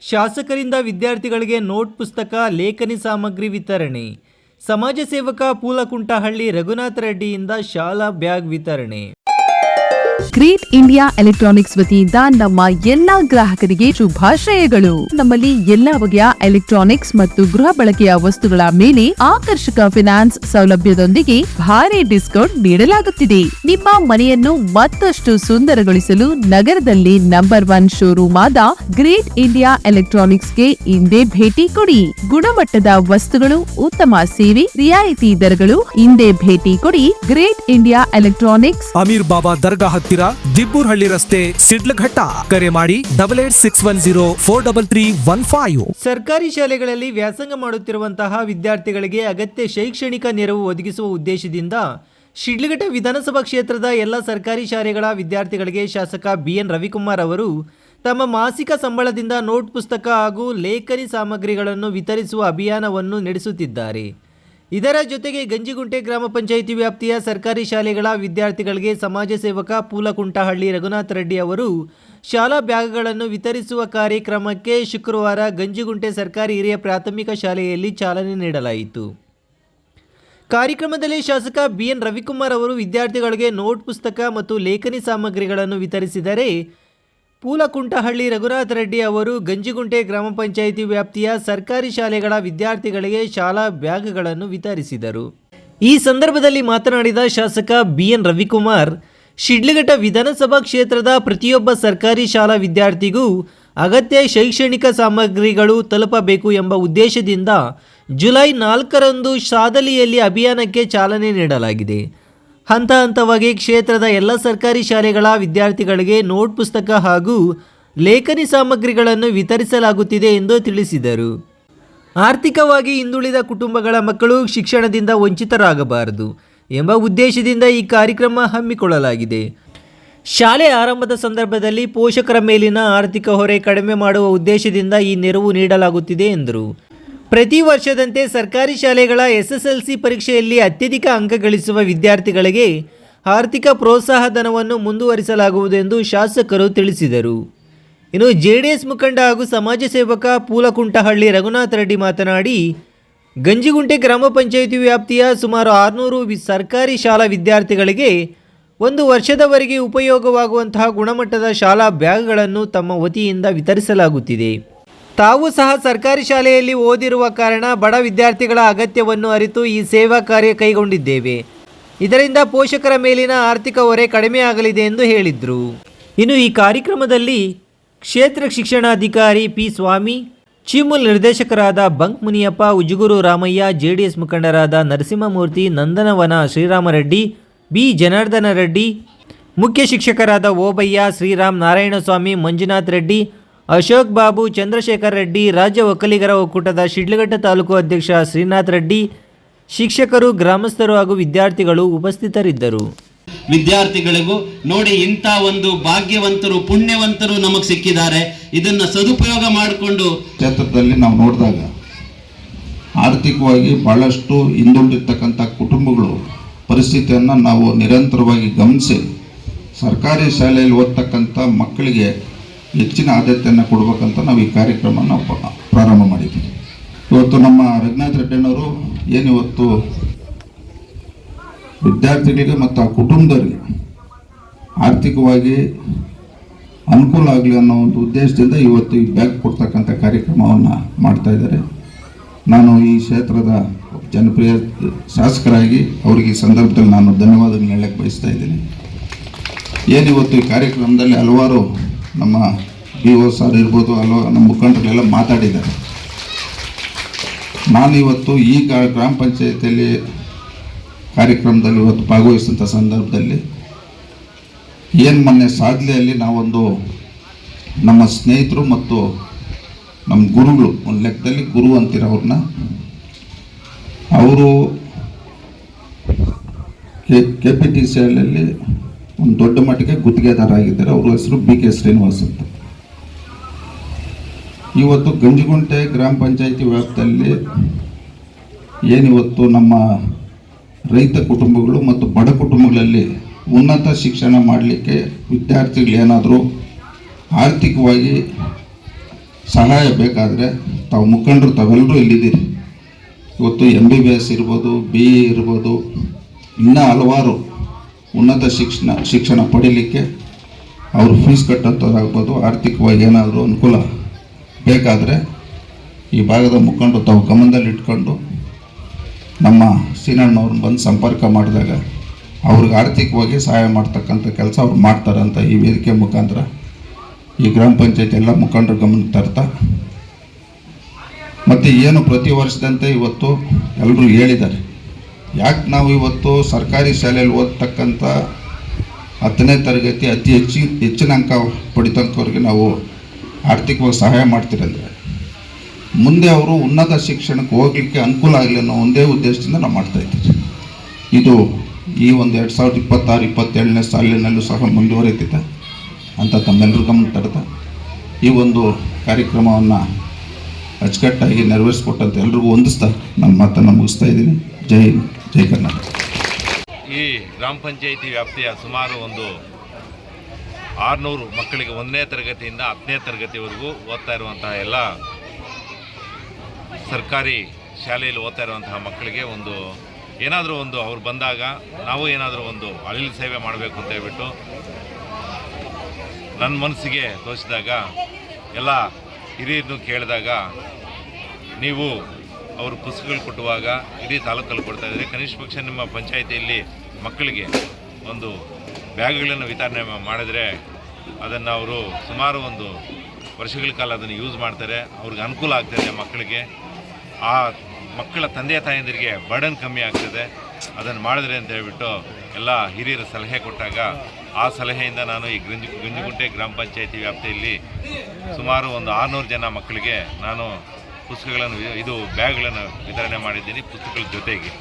ಶಾಸಕರಿಂದ ವಿದ್ಯಾರ್ಥಿಗಳಿಗೆ ನೋಟ್ ಪುಸ್ತಕ, ಲೇಖನಿ ಸಾಮಗ್ರಿ ವಿತರಣೆ. ಸಮಾಜ ಸೇವಕ ಪೂಲಕುಂಟಹಳ್ಳಿ ರಘುನಾಥ ರೆಡ್ಡಿಯಿಂದ ಶಾಲಾ ಬ್ಯಾಗ್ ವಿತರಣೆ. ಗ್ರೇಟ್ ಇಂಡಿಯಾ ಎಲೆಕ್ಟ್ರಾನಿಕ್ಸ್ ವತಿಯಿಂದ ನಮ್ಮ ಎಲ್ಲಾ ಗ್ರಾಹಕರಿಗೆ ಶುಭಾಶಯಗಳು. ನಮ್ಮಲ್ಲಿ ಎಲ್ಲಾ ಬಗೆಯ ಎಲೆಕ್ಟ್ರಾನಿಕ್ಸ್ ಮತ್ತು ಗೃಹ ಬಳಕೆಯ ವಸ್ತುಗಳ ಮೇಲೆ ಆಕರ್ಷಕ ಫಿನಾನ್ಸ್ ಸೌಲಭ್ಯದೊಂದಿಗೆ ಭಾರಿ ಡಿಸ್ಕೌಂಟ್ ನೀಡಲಾಗುತ್ತಿದೆ. ನಿಮ್ಮ ಮನೆಯನ್ನು ಮತ್ತಷ್ಟು ಸುಂದರಗೊಳಿಸಲು ನಗರದಲ್ಲಿ ನಂಬರ್ 1 ಶೋರೂಮ್ ಆದ ಗ್ರೇಟ್ ಇಂಡಿಯಾ ಎಲೆಕ್ಟ್ರಾನಿಕ್ಸ್ಗೆ ಇಂದೇ ಭೇಟಿ ಕೊಡಿ. ಗುಣಮಟ್ಟದ ವಸ್ತುಗಳು, ಉತ್ತಮ ಸೇವೆ, ರಿಯಾಯಿತಿ ದರಗಳು. ಇಂದೇ ಭೇಟಿ ಕೊಡಿ. ಗ್ರೇಟ್ ಇಂಡಿಯಾ ಎಲೆಕ್ಟ್ರಾನಿಕ್ಸ್, ಅಮೀರ್ ಬಾಬಾ ದರ್ಗಾ ಹತ್ತಿರ, ದಿಬ್ಬೂರ್ಹಳ್ಳಿ ರಸ್ತೆ, ಶಿಡ್ಲಘಟ್ಟ. ಕರೆ ಮಾಡಿ 8861043315. ಸರ್ಕಾರಿ ಶಾಲೆಗಳಲ್ಲಿ ವ್ಯಾಸಂಗ ಮಾಡುತ್ತಿರುವಂತಹ ವಿದ್ಯಾರ್ಥಿಗಳಿಗೆ ಅಗತ್ಯ ಶೈಕ್ಷಣಿಕ ನೆರವು ಒದಗಿಸುವ ಉದ್ದೇಶದಿಂದ ಶಿಡ್ಲಘಟ್ಟ ವಿಧಾನಸಭಾ ಕ್ಷೇತ್ರದ ಎಲ್ಲ ಸರ್ಕಾರಿ ಶಾಲೆಗಳ ವಿದ್ಯಾರ್ಥಿಗಳಿಗೆ ಶಾಸಕ BN ರವಿಕುಮಾರ್ ಅವರು ತಮ್ಮ ಮಾಸಿಕ ಸಂಬಳದಿಂದ ನೋಟ್ ಪುಸ್ತಕ ಹಾಗೂ ಲೇಖನಿ ಸಾಮಗ್ರಿಗಳನ್ನು ವಿತರಿಸುವ ಅಭಿಯಾನವನ್ನು ನಡೆಸುತ್ತಿದ್ದಾರೆ. ಇದರ ಜೊತೆಗೆ ಗಂಜಿಗುಂಟೆ ಗ್ರಾಮ ಪಂಚಾಯಿತಿ ವ್ಯಾಪ್ತಿಯ ಸರ್ಕಾರಿ ಶಾಲೆಗಳ ವಿದ್ಯಾರ್ಥಿಗಳಿಗೆ ಸಮಾಜ ಸೇವಕ ಪೂಲಕುಂಟಹಳ್ಳಿ ರಘುನಾಥ ರೆಡ್ಡಿ ಅವರು ಶಾಲಾ ಬ್ಯಾಗ್ಗಳನ್ನು ವಿತರಿಸುವ ಕಾರ್ಯಕ್ರಮಕ್ಕೆ ಶುಕ್ರವಾರ ಗಂಜಿಗುಂಟೆ ಸರ್ಕಾರಿ ಹಿರಿಯ ಪ್ರಾಥಮಿಕ ಶಾಲೆಯಲ್ಲಿ ಚಾಲನೆ ನೀಡಲಾಯಿತು. ಕಾರ್ಯಕ್ರಮದಲ್ಲಿ ಶಾಸಕ BN ರವಿಕುಮಾರ್ ಅವರು ವಿದ್ಯಾರ್ಥಿಗಳಿಗೆ ನೋಟ್ ಪುಸ್ತಕ ಮತ್ತು ಲೇಖನಿ ಸಾಮಗ್ರಿಗಳನ್ನು ವಿತರಿಸಿದರೆ, ಪೂಲಕುಂಟಹಳ್ಳಿ ರಘುನಾಥ ರೆಡ್ಡಿ ಅವರು ಗಂಜಿಗುಂಟೆ ಗ್ರಾಮ ಪಂಚಾಯಿತಿ ವ್ಯಾಪ್ತಿಯ ಸರ್ಕಾರಿ ಶಾಲೆಗಳ ವಿದ್ಯಾರ್ಥಿಗಳಿಗೆ ಶಾಲಾ ಬ್ಯಾಗ್ಗಳನ್ನು ವಿತರಿಸಿದರು. ಈ ಸಂದರ್ಭದಲ್ಲಿ ಮಾತನಾಡಿದ ಶಾಸಕ BN ರವಿಕುಮಾರ್, ಶಿಡ್ಲಘಟ್ಟ ವಿಧಾನಸಭಾ ಕ್ಷೇತ್ರದ ಪ್ರತಿಯೊಬ್ಬ ಸರ್ಕಾರಿ ಶಾಲಾ ವಿದ್ಯಾರ್ಥಿಗೂ ಅಗತ್ಯ ಶೈಕ್ಷಣಿಕ ಸಾಮಗ್ರಿಗಳು ತಲುಪಬೇಕು ಎಂಬ ಉದ್ದೇಶದಿಂದ ಜುಲೈ 4ರಂದು ಶಾದಲಿಯಲ್ಲಿ ಅಭಿಯಾನಕ್ಕೆ ಚಾಲನೆ ನೀಡಲಾಗಿದೆ. ಹಂತ ಹಂತವಾಗಿ ಕ್ಷೇತ್ರದ ಎಲ್ಲ ಸರ್ಕಾರಿ ಶಾಲೆಗಳ ವಿದ್ಯಾರ್ಥಿಗಳಿಗೆ ನೋಟ್ ಪುಸ್ತಕ ಹಾಗೂ ಲೇಖನಿ ಸಾಮಗ್ರಿಗಳನ್ನು ವಿತರಿಸಲಾಗುತ್ತಿದೆ ಎಂದು ತಿಳಿಸಿದರು. ಆರ್ಥಿಕವಾಗಿ ಹಿಂದುಳಿದ ಕುಟುಂಬಗಳ ಮಕ್ಕಳು ಶಿಕ್ಷಣದಿಂದ ವಂಚಿತರಾಗಬಾರದು ಎಂಬ ಉದ್ದೇಶದಿಂದ ಈ ಕಾರ್ಯಕ್ರಮ ಹಮ್ಮಿಕೊಳ್ಳಲಾಗಿದೆ. ಶಾಲೆ ಆರಂಭದ ಸಂದರ್ಭದಲ್ಲಿ ಪೋಷಕರ ಮೇಲಿನ ಆರ್ಥಿಕ ಹೊರೆ ಕಡಿಮೆ ಮಾಡುವ ಉದ್ದೇಶದಿಂದ ಈ ನೆರವು ನೀಡಲಾಗುತ್ತಿದೆ ಎಂದರು. ಪ್ರತಿ ವರ್ಷದಂತೆ ಸರ್ಕಾರಿ ಶಾಲೆಗಳ SSLC ಪರೀಕ್ಷೆಯಲ್ಲಿ ಅತ್ಯಧಿಕ ಅಂಕ ಗಳಿಸುವ ವಿದ್ಯಾರ್ಥಿಗಳಿಗೆ ಆರ್ಥಿಕ ಪ್ರೋತ್ಸಾಹ ಧನವನ್ನು ಮುಂದುವರಿಸಲಾಗುವುದು ಎಂದು ಶಾಸಕರು ತಿಳಿಸಿದರು. ಇನ್ನು JDS ಮುಖಂಡ ಹಾಗೂ ಸಮಾಜ ಸೇವಕ ಪೂಲಕುಂಟಹಳ್ಳಿ ರಘುನಾಥ ರೆಡ್ಡಿ ಮಾತನಾಡಿ, ಗಂಜಿಗುಂಟೆ ಗ್ರಾಮ ಪಂಚಾಯಿತಿ ವ್ಯಾಪ್ತಿಯ ಸುಮಾರು 600 ಸರ್ಕಾರಿ ಶಾಲಾ ವಿದ್ಯಾರ್ಥಿಗಳಿಗೆ 1 ವರ್ಷದವರೆಗೆ ಉಪಯೋಗವಾಗುವಂತಹ ಗುಣಮಟ್ಟದ ಶಾಲಾ ಬ್ಯಾಗ್ಗಳನ್ನು ತಮ್ಮ ವತಿಯಿಂದ ವಿತರಿಸಲಾಗುತ್ತಿದೆ. ತಾವು ಸಹ ಸರ್ಕಾರಿ ಶಾಲೆಯಲ್ಲಿ ಓದಿರುವ ಕಾರಣ ಬಡ ವಿದ್ಯಾರ್ಥಿಗಳ ಅಗತ್ಯವನ್ನು ಅರಿತು ಈ ಸೇವಾ ಕಾರ್ಯ ಕೈಗೊಂಡಿದ್ದೇವೆ. ಇದರಿಂದ ಪೋಷಕರ ಮೇಲಿನ ಆರ್ಥಿಕ ಹೊರೆ ಕಡಿಮೆಯಾಗಲಿದೆ ಎಂದು ಹೇಳಿದರು. ಇನ್ನು ಈ ಕಾರ್ಯಕ್ರಮದಲ್ಲಿ ಕ್ಷೇತ್ರ ಶಿಕ್ಷಣಾಧಿಕಾರಿ P. ಸ್ವಾಮಿ, ಚೀಮುಲ್ ನಿರ್ದೇಶಕರಾದ ಬಂಕ್ ಮುನಿಯಪ್ಪ, ಉಜುಗುರು ರಾಮಯ್ಯ, JDS ಮುಖಂಡರಾದ ನರಸಿಂಹಮೂರ್ತಿ, ನಂದನವನ ಶ್ರೀರಾಮರೆಡ್ಡಿ, B. ಜನಾರ್ದನ ರೆಡ್ಡಿ, ಮುಖ್ಯ ಶಿಕ್ಷಕರಾದ ಓಬಯ್ಯ, ಶ್ರೀರಾಮ್, ನಾರಾಯಣಸ್ವಾಮಿ, ಮಂಜುನಾಥ್ ರೆಡ್ಡಿ, ಅಶೋಕ್ ಬಾಬು, ಚಂದ್ರಶೇಖರ್ ರೆಡ್ಡಿ, ರಾಜ್ಯ ಒಕ್ಕಲಿಗರ ಒಕ್ಕೂಟದ ಶಿಡ್ಲಘಟ್ಟ ತಾಲೂಕು ಅಧ್ಯಕ್ಷ ಶ್ರೀನಾಥ್ ರೆಡ್ಡಿ, ಶಿಕ್ಷಕರು, ಗ್ರಾಮಸ್ಥರು ಹಾಗೂ ವಿದ್ಯಾರ್ಥಿಗಳು ಉಪಸ್ಥಿತರಿದ್ದರು. ವಿದ್ಯಾರ್ಥಿಗಳಿಗೂ ನೋಡಿ, ಇಂಥ ಒಂದು ಭಾಗ್ಯವಂತರು, ಪುಣ್ಯವಂತರು ನಮಗೆ ಸಿಕ್ಕಿದ್ದಾರೆ. ಇದನ್ನ ಸದುಪಯೋಗ ಮಾಡಿಕೊಂಡು ಕ್ಷೇತ್ರದಲ್ಲಿ ನಾವು ನೋಡಿದಾಗ ಆರ್ಥಿಕವಾಗಿ ಬಹಳಷ್ಟು ಹಿಂದುಳಿದಿರ್ತಕ್ಕಂಥ ಕುಟುಂಬಗಳು ಪರಿಸ್ಥಿತಿಯನ್ನು ನಾವು ನಿರಂತರವಾಗಿ ಗಮನಿಸಿ ಸರ್ಕಾರಿ ಶಾಲೆಯಲ್ಲಿ ಓದ್ತಕ್ಕಂಥ ಮಕ್ಕಳಿಗೆ ಹೆಚ್ಚಿನ ಆದ್ಯತೆಯನ್ನು ಕೊಡಬೇಕಂತ ನಾವು ಈ ಕಾರ್ಯಕ್ರಮನ ಪ್ರಾರಂಭ ಮಾಡಿದ್ವಿ. ಇವತ್ತು ನಮ್ಮ ರಘುನಾಥ ರೆಡ್ಡಿಯವರು ಏನಿವತ್ತು ವಿದ್ಯಾರ್ಥಿಗಳಿಗೆ ಮತ್ತು ಆ ಕುಟುಂಬದವರಿಗೆ ಆರ್ಥಿಕವಾಗಿ ಅನುಕೂಲ ಆಗಲಿ ಅನ್ನೋ ಒಂದು ಉದ್ದೇಶದಿಂದ ಇವತ್ತು ಈ ಬ್ಯಾಗ್ ಕೊಡ್ತಕ್ಕಂಥ ಕಾರ್ಯಕ್ರಮವನ್ನು ಮಾಡ್ತಾ ಇದ್ದಾರೆ. ನಾನು ಈ ಕ್ಷೇತ್ರದ ಜನಪ್ರಿಯ ಶಾಸಕರಾಗಿ ಅವರಿಗೆ ಈ ಸಂದರ್ಭದಲ್ಲಿ ನಾನು ಧನ್ಯವಾದಗಳನ್ನು ಹೇಳಕ್ಕೆ ಬಯಸ್ತಾ ಇದ್ದೀನಿ. ಏನಿವತ್ತು ಈ ಕಾರ್ಯಕ್ರಮದಲ್ಲಿ ಹಲವಾರು ನಮ್ಮ BO ಸರ್ ಇರ್ಬೋದು, ನಮ್ಮ ಮುಖಂಡರೆಲ್ಲ ಮಾತಾಡಿದ್ದಾರೆ. ನಾನಿವತ್ತು ಈ ಗ್ರಾಮ ಪಂಚಾಯತಿಯಲ್ಲಿ ಕಾರ್ಯಕ್ರಮದಲ್ಲಿ ಇವತ್ತು ಭಾಗವಹಿಸಿದಂಥ ಸಂದರ್ಭದಲ್ಲಿ ಮೊನ್ನೆ ಸಾದ್ಲಿಯಲ್ಲಿ ನಾವೊಂದು ನಮ್ಮ ಸ್ನೇಹಿತರು ಮತ್ತು ನಮ್ಮ ಗುರುಗಳು, ಒಂದು ಲೆಕ್ಕದಲ್ಲಿ ಗುರು ಅಂತೀರ ಅವ್ರನ್ನ, ಅವರು KPTCLಲ್ಲಿ ಒಂದು ದೊಡ್ಡ ಮಟ್ಟಿಗೆ ಗುತ್ತಿಗೆದಾರ ಆಗಿದ್ದಾರೆ. ಅವ್ರ ಹೆಸರು BK ಶ್ರೀನಿವಾಸ್ ಅಂತ. ಇವತ್ತು ಗಂಜಿಗುಂಟೆ ಗ್ರಾಮ ಪಂಚಾಯಿತಿ ವ್ಯಾಪ್ತಿಯಲ್ಲಿ ಏನಿವತ್ತು ನಮ್ಮ ರೈತ ಕುಟುಂಬಗಳು ಮತ್ತು ಬಡ ಕುಟುಂಬಗಳಲ್ಲಿ ಉನ್ನತ ಶಿಕ್ಷಣ ಮಾಡಲಿಕ್ಕೆ ವಿದ್ಯಾರ್ಥಿಗಳೇನಾದರೂ ಆರ್ಥಿಕವಾಗಿ ಸಹಾಯ ಬೇಕಾದರೆ ತಾವು ಮುಖಂಡರು ತಾವೆಲ್ಲರೂ ಇಲ್ಲಿದ್ದೀರಿ. ಇವತ್ತು MBBS ಇರ್ಬೋದು, BE ಇರ್ಬೋದು, ಇನ್ನೂ ಹಲವಾರು ಉನ್ನತ ಶಿಕ್ಷಣ ಪಡೀಲಿಕ್ಕೆ ಅವರು ಫೀಸ್ ಕಟ್ಟೋದಾಗ್ಬೋದು, ಆರ್ಥಿಕವಾಗಿ ಏನಾದರೂ ಅನುಕೂಲ ಬೇಕಾದರೆ ಈ ಭಾಗದ ಮುಖಂಡರು ತಾವು ಗಮನದಲ್ಲಿ ಇಟ್ಕೊಂಡು ನಮ್ಮ ಸೀನಣ್ಣವ್ರನ್ನ ಬಂದು ಸಂಪರ್ಕ ಮಾಡಿದಾಗ ಅವ್ರಿಗೆ ಆರ್ಥಿಕವಾಗಿ ಸಹಾಯ ಮಾಡ್ತಕ್ಕಂಥ ಕೆಲಸ ಅವ್ರು ಮಾಡ್ತಾರೆ ಅಂತ ಈ ವೇದಿಕೆ ಮುಖಾಂತರ ಈ ಗ್ರಾಮ ಪಂಚಾಯತ್ ಎಲ್ಲ ಮುಖಂಡರ ಗಮನಕ್ಕೆ ತರ್ತಾ, ಮತ್ತು ಏನು ಪ್ರತಿ ವರ್ಷದಂತೆ ಇವತ್ತು ಎಲ್ಲರೂ ಹೇಳಿದ್ದಾರೆ, ಯಾಕೆ ನಾವು ಇವತ್ತು ಸರ್ಕಾರಿ ಶಾಲೆಯಲ್ಲಿ ಓದ್ತಕ್ಕಂಥ 10ನೇ ತರಗತಿ ಅತಿ ಹೆಚ್ಚಿನ ಅಂಕ ಪಡಿತಕ್ಕವ್ರಿಗೆ ನಾವು ಆರ್ಥಿಕವಾಗಿ ಸಹಾಯ ಮಾಡ್ತೀರಂದರೆ ಮುಂದೆ ಅವರು ಉನ್ನತ ಶಿಕ್ಷಣಕ್ಕೆ ಹೋಗಲಿಕ್ಕೆ ಅನುಕೂಲ ಆಗಲಿ ಅನ್ನೋ ಒಂದೇ ಉದ್ದೇಶದಿಂದ ನಾವು ಮಾಡ್ತಾಯಿದ್ದೀವಿ. ಇದು ಈ ಒಂದು 2026-27ನೇ ಸಾಲಿನಲ್ಲೂ ಸಹ ಮುಂದುವರಿತಿದೆ ಅಂತ ತಮ್ಮೆಲ್ಲರೂ ಗಮನ ತಡ್ತಾ ಈ ಒಂದು ಕಾರ್ಯಕ್ರಮವನ್ನು ಅಚ್ಚುಕಟ್ಟಾಗಿ ನೆರವೇರಿಸ್ಕೊಟ್ಟಂತ ಎಲ್ರಿಗೂ ಹೊಂದಿಸ್ತಾ ನನ್ನ ಮಾತನ್ನು ಮುಗಿಸ್ತಾ ಇದ್ದೀನಿ. ಜೈ ಹಿಂದ್, ಜೈ ಕರ್ನಾಟಕ. ಈ ಗ್ರಾಮ ಪಂಚಾಯಿತಿ ವ್ಯಾಪ್ತಿಯ ಸುಮಾರು ಒಂದು 600 ಮಕ್ಕಳಿಗೆ 1ನೇ ತರಗತಿಯಿಂದ 10ನೇ ತರಗತಿವರೆಗೂ ಓದ್ತಾ ಇರುವಂತಹ ಎಲ್ಲ ಸರ್ಕಾರಿ ಶಾಲೆಯಲ್ಲಿ ಓದ್ತಾ ಇರುವಂತಹ ಮಕ್ಕಳಿಗೆ ಏನಾದರೂ ಒಂದು ಅವ್ರು ಬಂದಾಗ ನಾವು ಏನಾದರೂ ಒಂದು ಅಳಿಲು ಸೇವೆ ಮಾಡಬೇಕು ಅಂತ ಹೇಳ್ಬಿಟ್ಟು ನನ್ನ ಮನಸ್ಸಿಗೆ ತೋಚಿದಾಗ ಎಲ್ಲ ಹಿರಿಯರನ್ನು ಕೇಳಿದಾಗ ನೀವು ಅವರು ಪುಸ್ತಕಗಳು ಕೊಟ್ಟುವಾಗ ಇಡೀ ತಾಲೂಕಲ್ಲಿ ಕೊಡ್ತಾ ಇದ್ದಾರೆ, ಕನಿಷ್ಠ ಪಕ್ಷ ನಿಮ್ಮ ಪಂಚಾಯಿತಿಯಲ್ಲಿ ಮಕ್ಕಳಿಗೆ ಒಂದು ಬ್ಯಾಗ್ಗಳನ್ನು ವಿತರಣೆ ಮಾಡಿದರೆ ಅದನ್ನು ಅವರು ಸುಮಾರು ಒಂದು ವರ್ಷಗಳ ಕಾಲ ಅದನ್ನು ಯೂಸ್ ಮಾಡ್ತಾರೆ, ಅವ್ರಿಗೆ ಅನುಕೂಲ ಆಗ್ತದೆ ಮಕ್ಕಳಿಗೆ. ಆ ಮಕ್ಕಳ ತಂದೆ ತಾಯಂದಿರಿಗೆ ಬರ್ಡನ್ ಕಮ್ಮಿ ಆಗ್ತದೆ ಅದನ್ನು ಮಾಡಿದ್ರೆ ಅಂತ ಹೇಳ್ಬಿಟ್ಟು ಎಲ್ಲ ಹಿರಿಯರು ಸಲಹೆ ಕೊಟ್ಟಾಗ ಆ ಸಲಹೆಯಿಂದ ನಾನು ಈ ಗಂಜಿಗುಂಟೆ ಗ್ರಾಮ ಪಂಚಾಯಿತಿ ವ್ಯಾಪ್ತಿಯಲ್ಲಿ ಸುಮಾರು ಒಂದು 600 ಜನ ಮಕ್ಕಳಿಗೆ ನಾನು ಪುಸ್ತಕಗಳನ್ನು ಬ್ಯಾಗ್ಗಳನ್ನು ವಿತರಣೆ ಮಾಡಿದ್ದೀನಿ ಪುಸ್ತಕಗಳ ಜೊತೆಗೆ.